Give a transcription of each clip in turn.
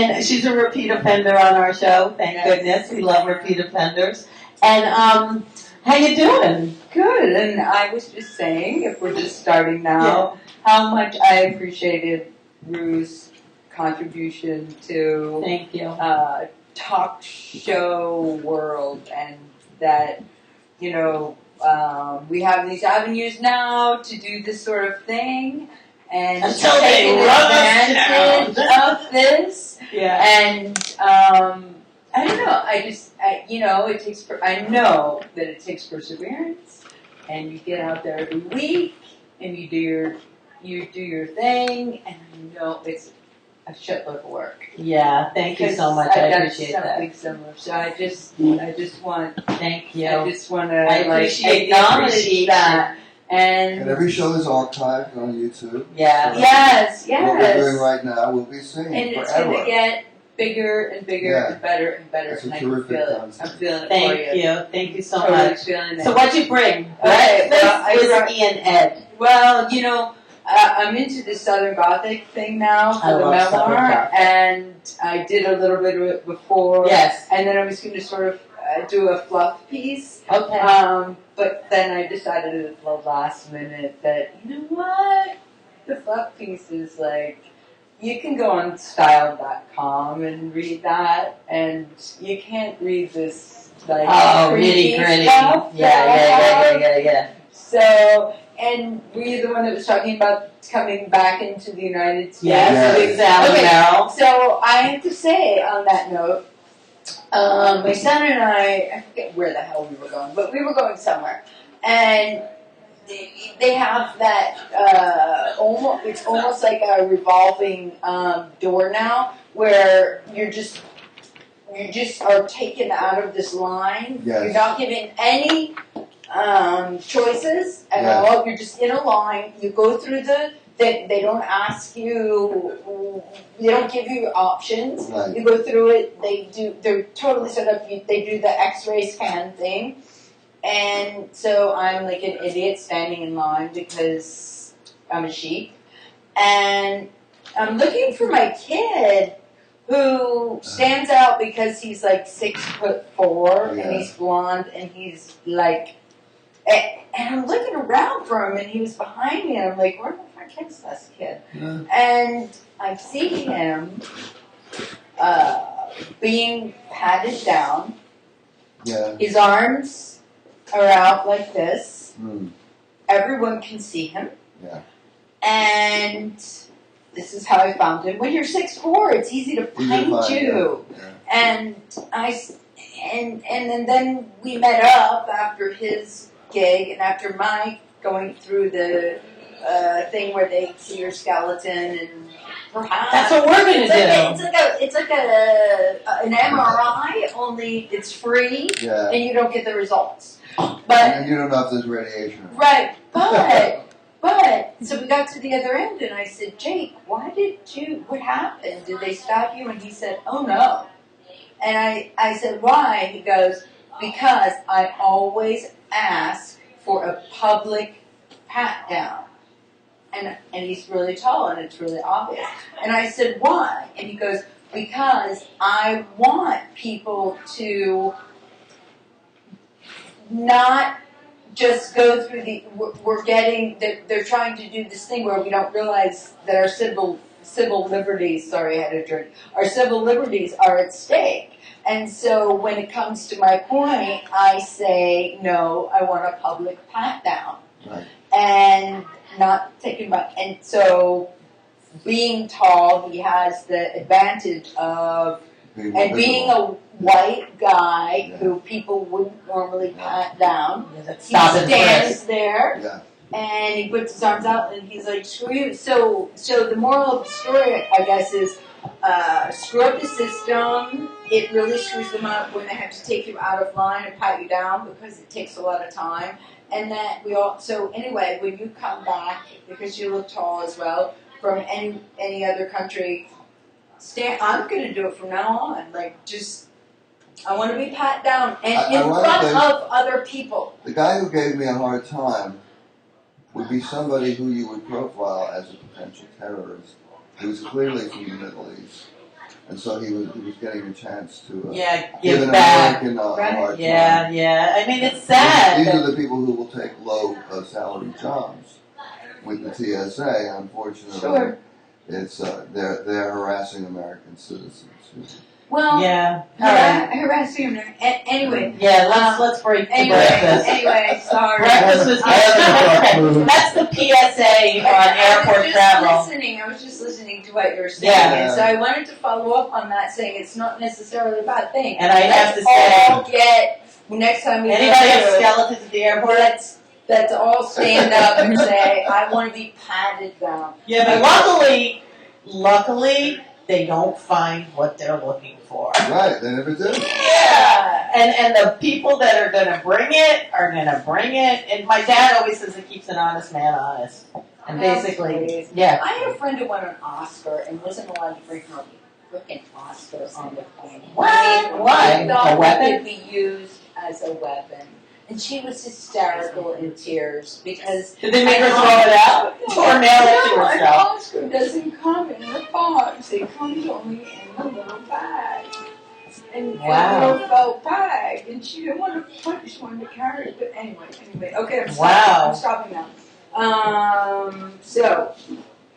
And she's a repeat offender on our show. Thank goodness. We love repeat offenders. And how you doing? Good. And I was just saying, if we're just starting now, how much I appreciated Rue's contribution to Thank you. Talk show world, and that, you know, we have these avenues now to do this sort of thing, and until they run advantage of this. Yeah. And I don't know. You know, it takes. I know that it takes perseverance, and you get out there every week, and you do your thing, and I know it's a shitload of work. Yeah, thank you so much. I appreciate that. Something similar. So I just want. Thank you. I just want to. I appreciate that. And every show is archived on YouTube. Yeah. Yes. What we're doing right now will be seen and forever. It's going to get bigger and bigger and better and better. It's a and terrific I feel concept. I'm feeling it Thank for you. Thank you so Totally much. feeling it. So what'd you bring? Okay, Whiskey and Ed. Well, you know, I'm into the Southern Gothic thing now for the memoir, and I did a little bit of it before. Yes. And then I was going to sort of do a fluff piece. Okay. But then I decided at the last minute that, you know what? The fluff piece is like, you can go on style.com and read that, and you can't read this, like, nitty gritty. Yeah. So, and were you the one that was talking about coming back into the United States? Yes, exactly. Okay. So I have to say on that note, my son and I forget where the hell we were going, but we were going somewhere, and they have that it's almost like a revolving door now, where you just are taken out of this line. Yes. You're not given any choices at all. You're just in a line. You go through they don't ask you, they don't give you options. Right. You go through it, they're totally set up, they do the x-ray scan thing. And so I'm like an idiot standing in line because I'm a sheep. And I'm looking for my kid who stands out because he's like 6'4" and he's blonde and he's like, and I'm looking around for him and he was behind me and I'm like, where the fuck is this kid? Yeah. And I see him being patted down. Yeah. His arms are out like this. Mm. Everyone can see him. Yeah. And this is how I found him. When you're 6'4", it's easy to find you. Yeah. And then we met up after his gig and after my going through the thing where they see your skeleton and perhaps that's what we're gonna do. It's like an MRI, only it's free and you don't get the results. But and you don't know if there's radiation. Right, but so we got to the other end and I said, Jake, what happened? Did they stop you? And he said, oh no. And I said, why? He goes, because I always ask for a public pat down. And he's really tall and it's really obvious. And I said, why? And he goes, because I want people to not just go through they're trying to do this thing where we don't realize that our civil liberties, our civil liberties are at stake. And so when it comes to my point, I say, no, I want a public pat down. Right. And not taken by, and so being tall, he has the advantage of, being a white guy who people wouldn't normally pat down, he stands there and he puts his arms out and he's like, screw you. So the moral of the story, I guess, is screw up the system. It really screws them up when they have to take you out of line and pat you down because it takes a lot of time. And that so anyway, when you come back, because you look tall as well, from any other country, I'm going to do it from now on. Like, I want to be pat down and in front of other people. The guy who gave me a hard time would be somebody who you would profile as a potential terrorist, who's clearly from the Middle East. and so he was getting a chance to Yeah, give give an back. American a Right. hard Yeah, time. yeah. I mean, it's sad. These that- are the people who will take low salary jobs with the TSA. Unfortunately, Sure. it's they're harassing American citizens. Well, Yeah. All right. harassing him. Anyway, Yeah, let's break the anyway, breakfast. sorry. Breakfast was I- That's the PSA on airport travel. I was just listening to what you were saying, Yeah. and so I wanted to follow up on that, saying it's not necessarily a bad thing. And I have to all say, get next time we anybody have go skeletons at the airport? let's all stand up and say, I want to be patted down. Yeah, but luckily, they don't find what they're looking for. Right, they never do. Yeah, and the people that are gonna bring it are gonna bring it. And my dad always says it keeps an honest man honest. And basically, Please. yeah. I had a friend who won an Oscar and wasn't allowed to bring her frickin' Oscar on the plane. What? I mean, Why? we thought A weapon? it could be used as a weapon. And she was hysterical in tears because Did they make her throw it out or mail it to no, an herself? Oscar doesn't come in a box. It comes only in a little bag. And Wow. a little felt bag. And she didn't want to punch one to carry it. But anyway. Okay, Wow. I'm stopping now. So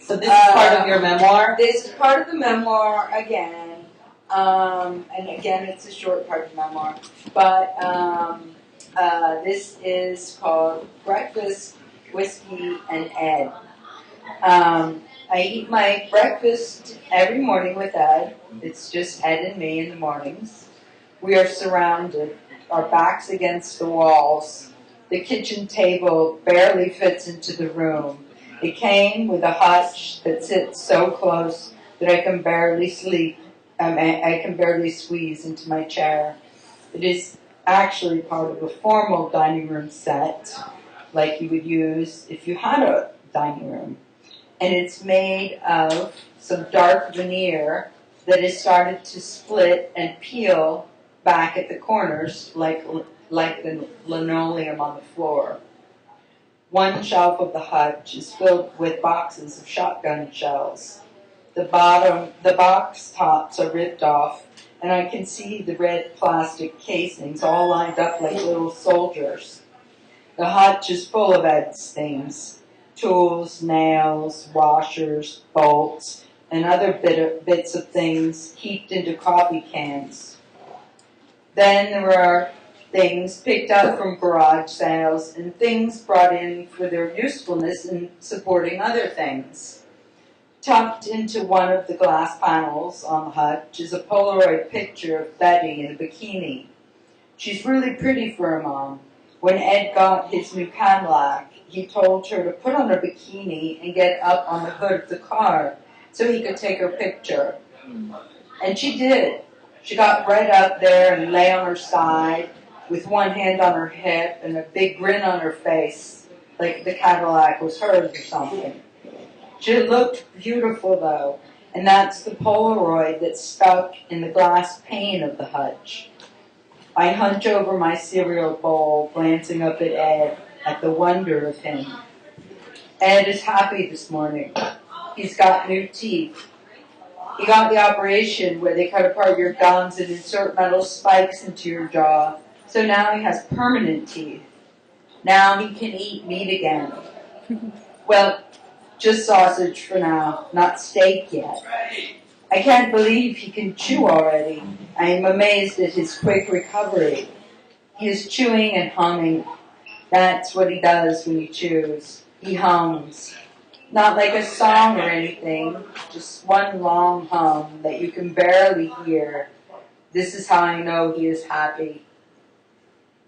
So this is part of your memoir? this is part of the memoir again. And again, it's a short part of the memoir. But this is called Breakfast, Whiskey, and Ed. I eat my breakfast every morning with Ed. It's just Ed and me in the mornings. We are surrounded, our backs against the walls. The kitchen table barely fits into the room. It came with a hutch that sits so close that I can barely sleep. I can barely squeeze into my chair. It is actually part of a formal dining room set, like you would use if you had a dining room. And it's made of some dark veneer that has started to split and peel back at the corners like the linoleum on the floor. One shelf of the hutch is filled with boxes of shotgun shells. The box tops are ripped off, and I can see the red plastic casings all lined up like little soldiers. The hutch is full of Ed's things. Tools, nails, washers, bolts, and other bits of things heaped into coffee cans. Then there are things picked up from garage sales and things brought in for their usefulness in supporting other things. Tucked into one of the glass panels on the hutch is a Polaroid picture of Betty in a bikini. She's really pretty for her mom. When Ed got his new Cadillac, he told her to put on a bikini and get up on the hood of the car so he could take her picture. And she did. She got right up there and lay on her side with one hand on her hip and a big grin on her face, like the Cadillac was hers or something. She looked beautiful, though, and that's the Polaroid that's stuck in the glass pane of the hutch. I hunch over my cereal bowl, glancing up at Ed, at the wonder of him. Ed is happy this morning. He's got new teeth. He got the operation where they cut apart your gums and insert metal spikes into your jaw, so now he has permanent teeth. Now he can eat meat again. Well, just sausage for now, not steak yet. I can't believe he can chew already. I am amazed at his quick recovery. He is chewing and humming. That's what he does when he chews. He hums. Not like a song or anything, just one long hum that you can barely hear. This is how I know he is happy.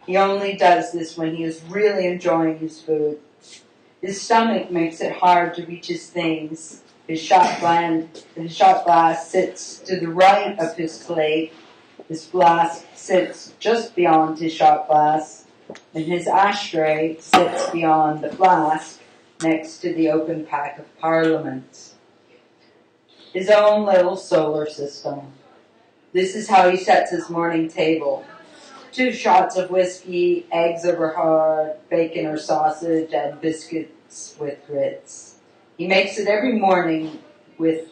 He only does this when he is really enjoying his food. His stomach makes it hard to reach his things. His shot glass sits to the right of his plate. His flask sits just beyond his shot glass, and his ashtray sits beyond the flask next to the open pack of Parliaments. His own little solar system. This is how he sets his morning table. 2 shots of whiskey, eggs over hard, bacon or sausage, and biscuits with grits. He makes it every morning with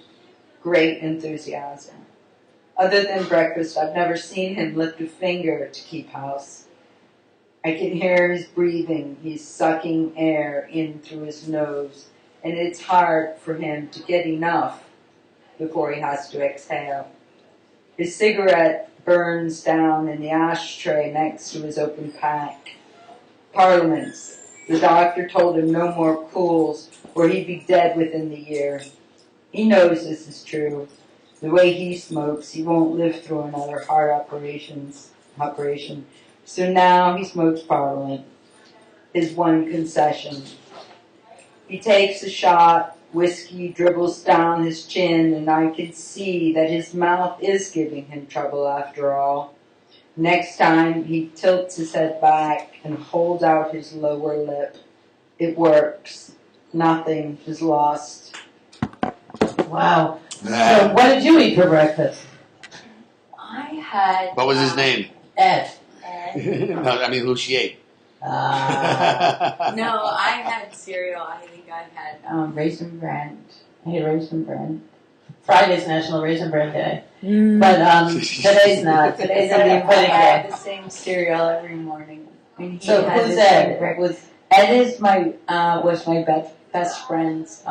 great enthusiasm. Other than breakfast, I've never seen him lift a finger to keep house. I can hear his breathing. He's sucking air in through his nose, and it's hard for him to get enough before he has to exhale. His cigarette burns down in the ashtray next to his open pack. Parliaments. The doctor told him no more pools, or he'd be dead within the year. He knows this is true. The way he smokes, he won't live through another heart operation. So now he smokes Parliament. His one concession. He takes a shot, whiskey dribbles down his chin, and I can see that his mouth is giving him trouble after all. Next time, he tilts his head back and holds out his lower lip. It works. Nothing is lost. Wow. So what did you eat for breakfast? I had... What was his name? Ed. No, I mean who she ate. No, I had cereal. I think I had Raisin Bran. I had Raisin Bran. Friday's National Raisin Bran Day. But today's not. Today's Indian I Pudding had Day. the same cereal every morning. And he So had who's the Ed? same Ed is was my best friend's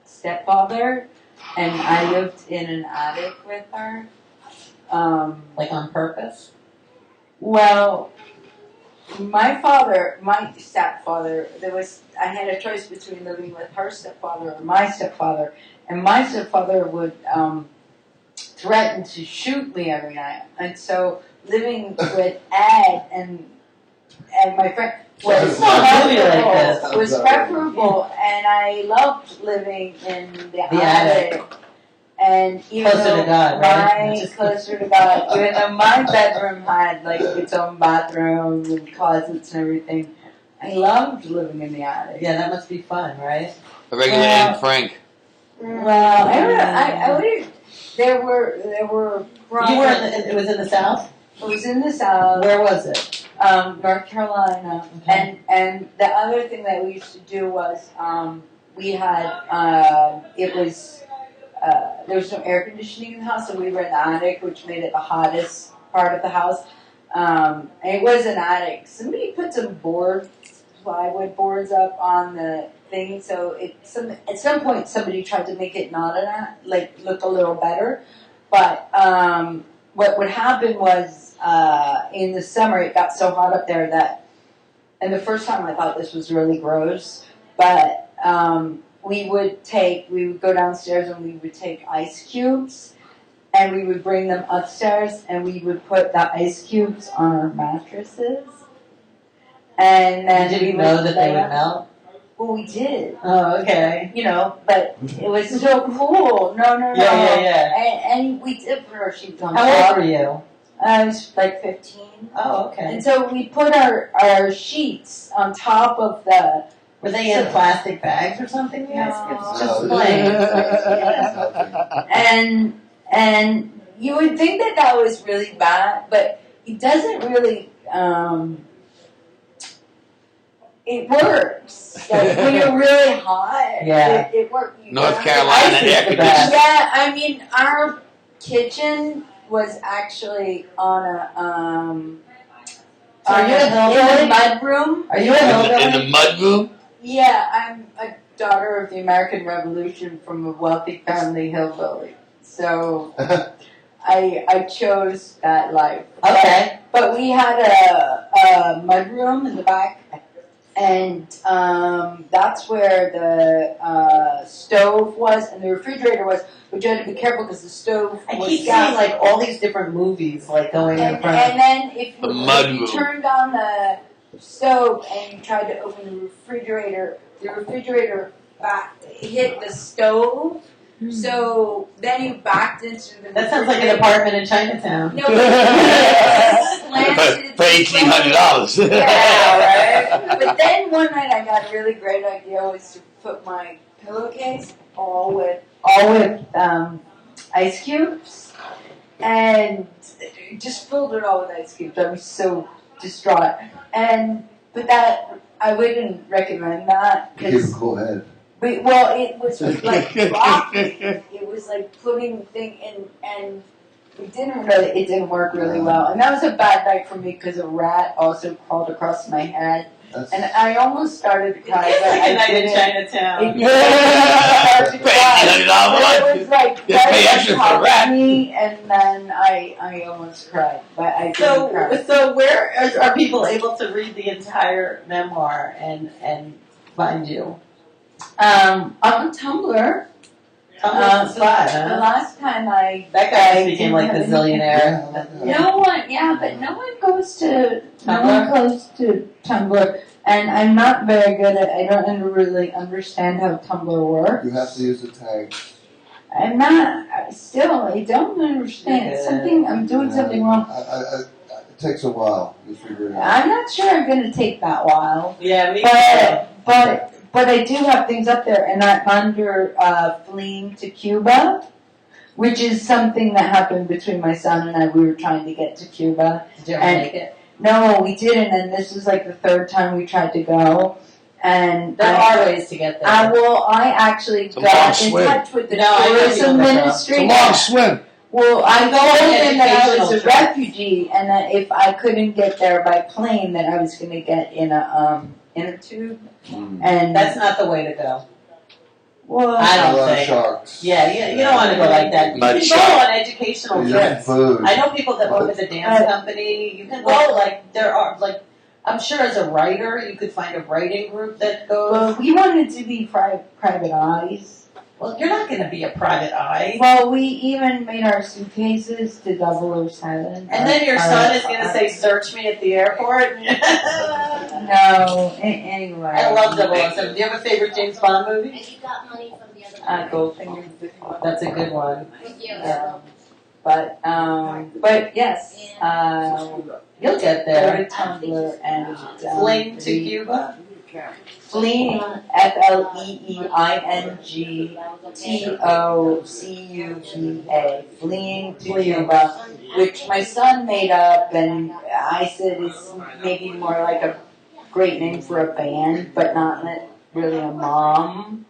stepfather, and I lived in an attic with her. Like on purpose? Well, my stepfather, I had a choice between living with her stepfather or my stepfather, and my stepfather would threaten to shoot me every night. And so living with Ed and my friend was preferable, and I loved living in the attic. And even Closer to God, right? Closer to God. Even though my bedroom had like its own bathroom and closets and everything, I loved living in the attic. Yeah, that must be fun, right? A regular Anne Frank. Well, I wouldn't. There were. You were it was in the South? It was in the South. Where was it? North Carolina. Okay. And the other thing that we used to do was we had there was no air conditioning in the house, so we were in the attic, which made it the hottest part of the house. And it was an attic. Somebody put some plywood boards up on the thing, so at some point somebody tried to make it not look a little better. But what would happen was in the summer it got so hot up there that, and the first time I thought this was really gross, but we would go downstairs and we would take ice cubes and we would bring them upstairs and we would put the ice cubes on our mattresses. And then Did you know that they would melt? Well, we did. Oh, okay. But it was so cool. No. Yeah. And we did put our sheets on How top. old were you? I was like 15. Oh, okay. And so we put our sheets on top of the... Were they in plastic bags or something? No. It's just plain. And you would think that was really bad, but it doesn't really... it works. Like when you're really hot, Yeah. it works. North Carolina air conditioning. Yeah, I mean, our kitchen was actually on a Are you a in the hillbilly? mud room. Are you a hillbilly? In the mud room? Yeah, I'm a daughter of the American Revolution from a wealthy family hillbilly. So I chose that life. Okay. But we had a mud room in the back, and that's where the stove was and the refrigerator was. But you had to be careful because the stove I was keep gas. seeing like all these different movies like going in front And of then if The mud you room. turned on the stove and you tried to open the refrigerator back hit the stove. So then you backed into the That sounds like an apartment in Chinatown. No, but it slanted. For $1,800. Yeah, right? But then one night I got a really great idea was to put my pillowcase all with ice cubes and just filled it all with ice cubes. I was so distraught. But that, I wouldn't recommend that. Give a cool head. Well, it was like rocking. It was like putting the thing in, and it didn't work really well. And that was a bad night for me because a rat also crawled across my head. And I almost started to cry, It's but like I a night in didn't. Chinatown. It started to cry. But it was like Just pay right extra for on top rat. of me, and then I almost cried, but I didn't cry. So where are people able to read the entire memoir and find you? On Tumblr. Tumblr's the spot, The huh? last time That guy just I became like the didn't- zillionaire. No one, but no one goes to Tumblr? Tumblr, and I'm not very good at. I don't really understand how Tumblr works. You have to use the tags. I'm not. I don't understand. Yeah. I'm doing something wrong. It takes a while to figure it out. I'm not sure I'm going to take that while. Yeah, me too. But I do have things up there, and I'm under fleeing to Cuba, which is something that happened between my son and I. We were trying to get to Cuba. Did you ever make it? No, we didn't, and this was like the third time we tried to go. And There are ways to get there. I actually It's a got long in swim. touch with the No, I know tourism people that go. ministry. It's a long swim. Well, I Go on told him that I was a educational trip. refugee, and that if I couldn't get there by plane, that I was going to get in a tube. And That's not the way to go. well, I A don't lot of think. sharks. Yeah, you don't want to go like that. You Mud can go shot. on educational You get trips. food. I know people that work with a dance company. You can go there are I'm sure as a writer you could find a writing group that goes. well, we wanted to be private eyes. Well, you're not going to be a private eye. Well, we even made our suitcases to 007. And then your son is going to say, "Search me at the airport." No, anyway. I love 007. Do you have a favorite James Bond movie? And you got money from the other Goldfinger. That's a good one. Thank you. But yes, You'll get go there. to Tumblr and Fling to Cuba. Fleeing, FLEEINGTOCUBA, Fleeing to Cuba, which my son made up, and I said is maybe more like a great name for a band, but not really a mom.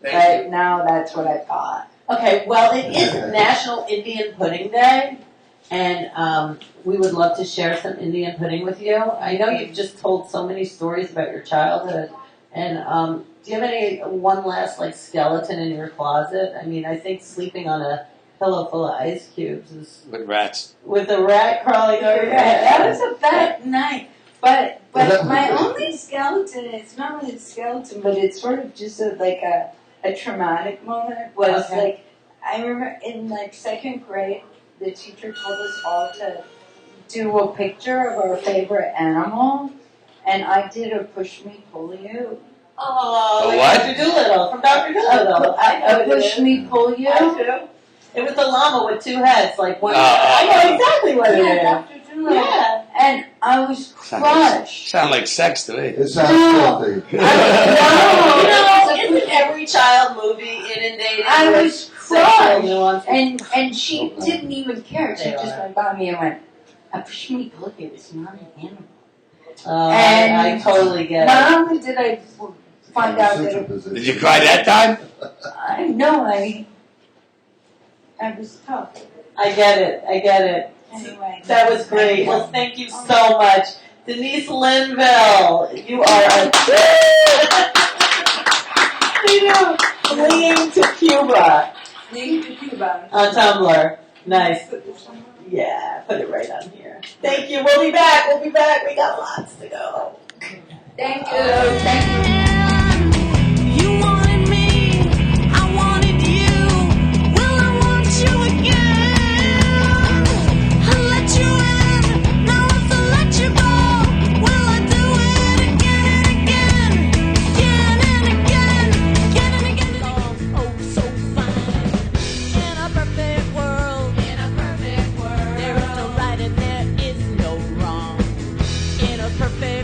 But now that's what I thought. Okay, well, it is National Indian Pudding Day, and we would love to share some Indian pudding with you. I know you've just told so many stories about your childhood, and do you have one last skeleton in your closet? I mean, I think sleeping on a pillow full of ice cubes is With rats. with a rat crawling over your That head. was a bad night. But That- my only skeleton, it's not really a skeleton, but it's sort of just a traumatic moment, was Okay. I remember in second grade, the teacher told us all to do a picture of our favorite animal, and I did a push me pull you. Oh, A like what? Dr. Doolittle from Dr. Doolittle. I know A what it push is. me pull you. I do. It was the llama with two heads, like one. Oh. I know exactly what it Yeah, is. Dr. Doolittle. Yeah. And I was crushed. Sound like sex to me. It sounds No. filthy. Isn't every child movie inundated I with was sexual crushed. nuances? And she didn't even care. She They just are. went by me and went, a push me pull you is not an animal. Oh, And I totally get it. Not only did I find out that it, Position. Did you cry that time? I know I was tough. I get it. Anyway. That was great. Well, thank you so much. DeNiSe LiNViLLe, you are a fleeing to Cuba Fleeing to Cuba. on Tumblr. Nice. Yeah, put it right on here. Thank you. We'll be back. We got lots to go. Thank you. Thank you. You wanted me, I wanted you. Will I want you again? I let you in, now if I let you go, will I do it again and again? Oh, so fine. In a perfect world, there is no right and there is no wrong. In a perfect